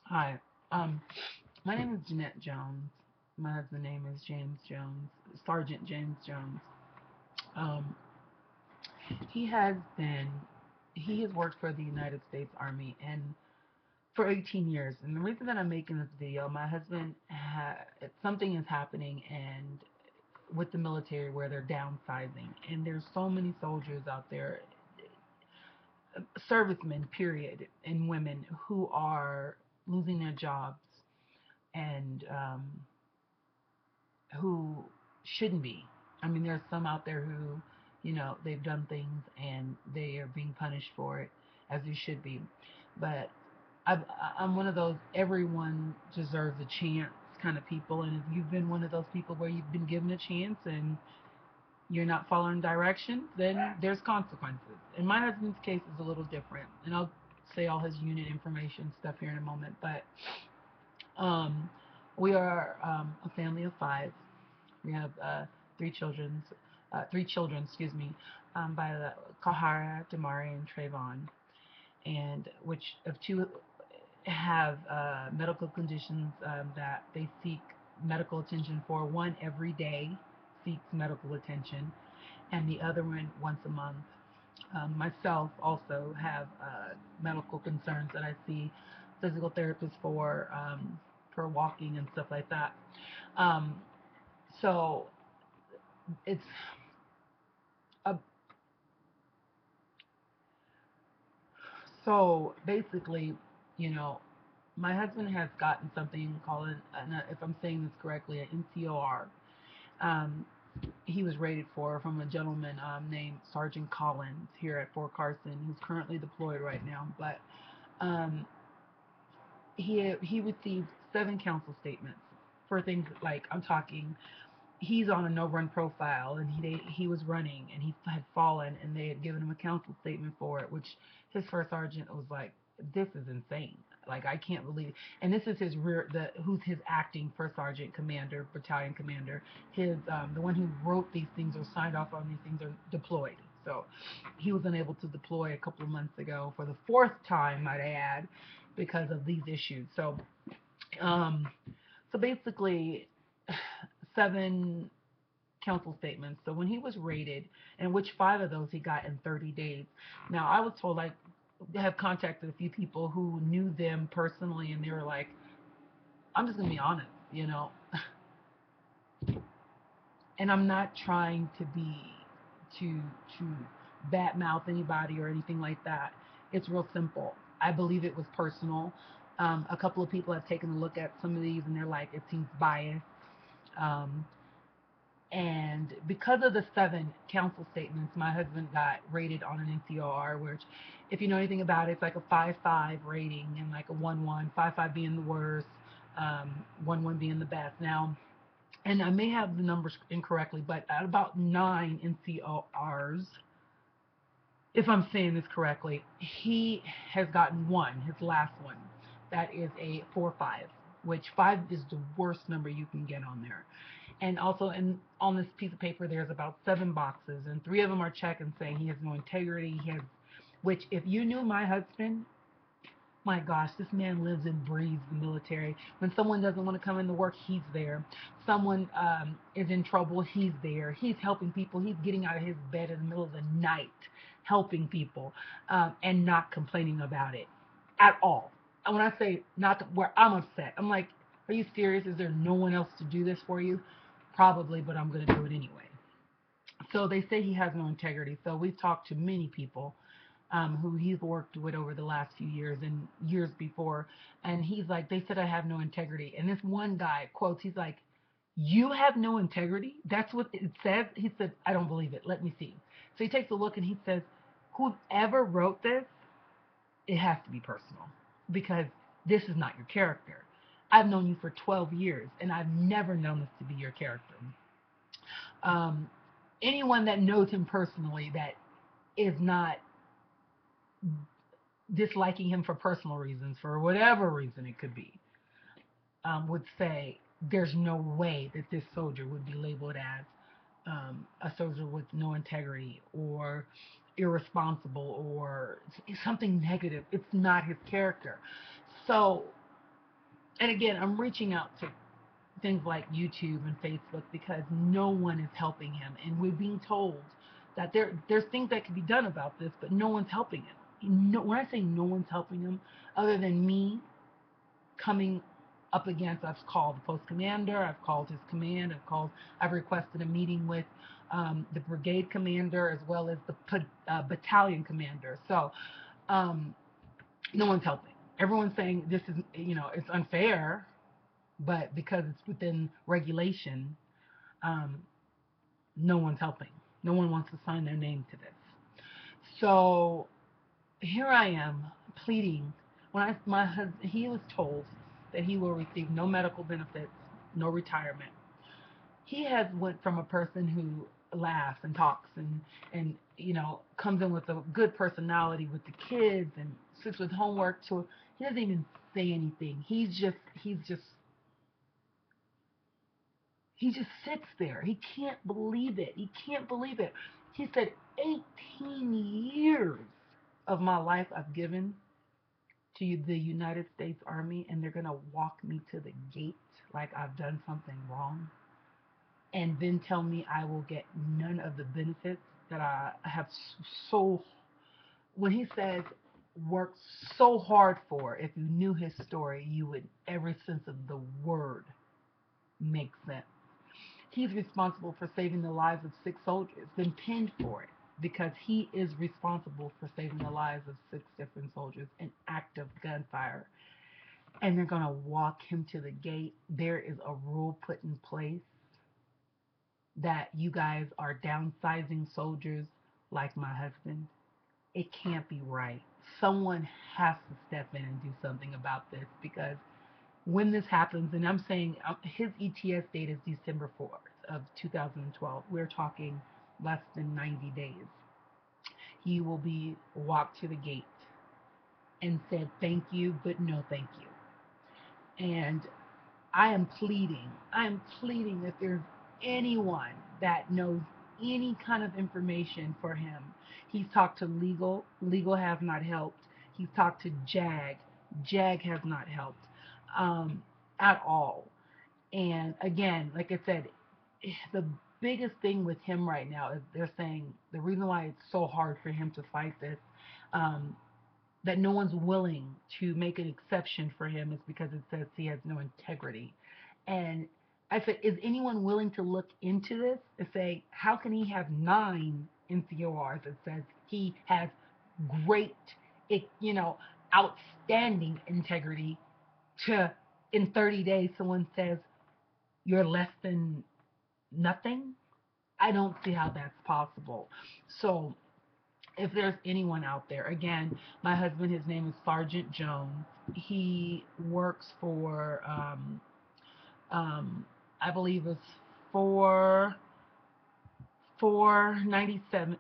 Hi. Um, my name is Jeanette Jones. My husband's name is James Jones, Sergeant James Jones. Um, he has been, he has worked for the United States Army and for 18 years. And the reason that I'm making this video, my husband, something is happening and with the military where they're downsizing, and there's so many soldiers out there, servicemen, period, and women who are losing their jobs and who shouldn't be. I mean, there's some out there who, they've done things and they are being punished for it, as they should be. But I, I'm one of those everyone deserves a chance kind of people. And if you've been one of those people where you've been given a chance and you're not following directions, then there's consequences. In my husband's case, is a little different, and I'll say all his unit information stuff here in a moment. But um, we are a family of five. We have three children, excuse me, by the Kahara, Damari, and Trayvon, and which of two have medical conditions that they seek medical attention for. One every day seeks medical attention, and the other one once a month. Myself also have medical concerns that I see physical therapists for walking and stuff like that. Um, so it's a So basically, you know, my husband has gotten something called, if I'm saying this correctly, an NCOR. Um, he was rated for from a gentleman named Sergeant Collins here at Fort Carson, who's currently deployed right now. But um, he received 7 council statements for things like, I'm talking, he's on a no run profile, and he was running and he had fallen, and they had given him a council statement for it, which his first sergeant was like, this is insane, like I can't believe it. And this is his rear the who's his acting first sergeant commander, battalion commander. His the one who wrote these things or signed off on these things are deployed. So he was unable to deploy a couple of months ago for the fourth time, might I add, because of these issues. Um so basically, 7 council statements. So when he was rated, and which 5 of those he got in 30 days. Now I was told, like, I have contacted a few people who knew them personally, and they were like, I'm just gonna be honest, and I'm not trying to to badmouth anybody or anything like that. It's real simple. I believe it was personal. A couple of people have taken a look at some of these, and they're like, it seems biased. Um, And because of the 7 council statements, my husband got rated on an NCOR, which, if you know anything about it, it's like a 5.5 rating and like a 1.1, 5.5 being the worst, 1.1 being the best. Now, and I may have the numbers incorrectly, but at about 9 NCORs, if I'm saying this correctly, he has gotten one, his last one. That is a 4.5, which 5 is the worst number you can get on there. And also, on this piece of paper, there's about 7 boxes, and 3 of them are checked and saying he has no integrity. Which, if you knew my husband, my gosh, this man lives and breathes the military. When someone doesn't want to come into work, he's there. Someone is in trouble, he's there. He's helping people. He's getting out of his bed in the middle of the night, helping people, and not complaining about it at all. And when I say not to, where I'm upset, I'm like, are you serious? Is there no one else to do this for you? Probably, but I'm going to do it anyway. So they say he has no integrity. So we've talked to many people who he's worked with over the last few years and years before. And he's like, they said I have no integrity. And this one guy quotes, he's like, you have no integrity? That's what it says? He said, I don't believe it. Let me see. So he takes a look and he says, whoever wrote this, it has to be personal because this is not your character. I've known you for 12 years and I've never known this to be your character. Um, Anyone that knows him personally that is not disliking him for personal reasons, for whatever reason it could be, would say there's no way that this soldier would be labeled as a soldier with no integrity or irresponsible or something negative. It's not his character. So And again, I'm reaching out to things like YouTube and Facebook because no one is helping him, and we're being told that there's things that can be done about this, but no one's helping him. No, when I say no one's helping him, other than me coming up against, I've called the post commander, I've called his command, I've requested a meeting with the brigade commander as well as the battalion commander. So um, no one's helping. Everyone's saying this is, it's unfair, but because it's within regulation, um, no one's helping. No one wants to sign their name to this. So here I am pleading. He was told that he will receive no medical benefits, no retirement. He has went from a person who laughs and talks and comes in with a good personality with the kids and sits with homework to he doesn't even say anything. He just sits there. He can't believe it. He can't believe it. He said 18 years of my life I've given to the United States Army, and they're going to walk me to the gate like I've done something wrong, and then tell me I will get none of the benefits that I have so. When he says worked so hard for, if you knew his story, you would, every sense of the word make sense. He's responsible for saving the lives of 6 soldiers, been pinned for it because he is responsible for saving the lives of 6 different soldiers in active gunfire. And they're going to walk him to the gate. There is a rule put in place that you guys are downsizing soldiers like my husband. It can't be right. Someone has to step in and do something about this because when this happens, and I'm saying his ETS date is December 4th of 2012. We're talking less than 90 days. He will be walked to the gate and said, thank you, but no thank you. And I am pleading if there's anyone that knows any kind of information for him. He's talked to legal has not helped. He's talked to JAG has not helped at all. And again, like I said, the biggest thing with him right now is they're saying the reason why it's so hard for him to fight this, um, that no one's willing to make an exception for him is because it says he has no integrity. And I said, is anyone willing to look into this and say, how can he have 9 NCORs that says he has great, you know, outstanding integrity to in 30 days someone says you're less than nothing? I don't see how that's possible. So if there's anyone out there, again, my husband, his name is Sergeant Jones. He works for, um, I believe it's 497.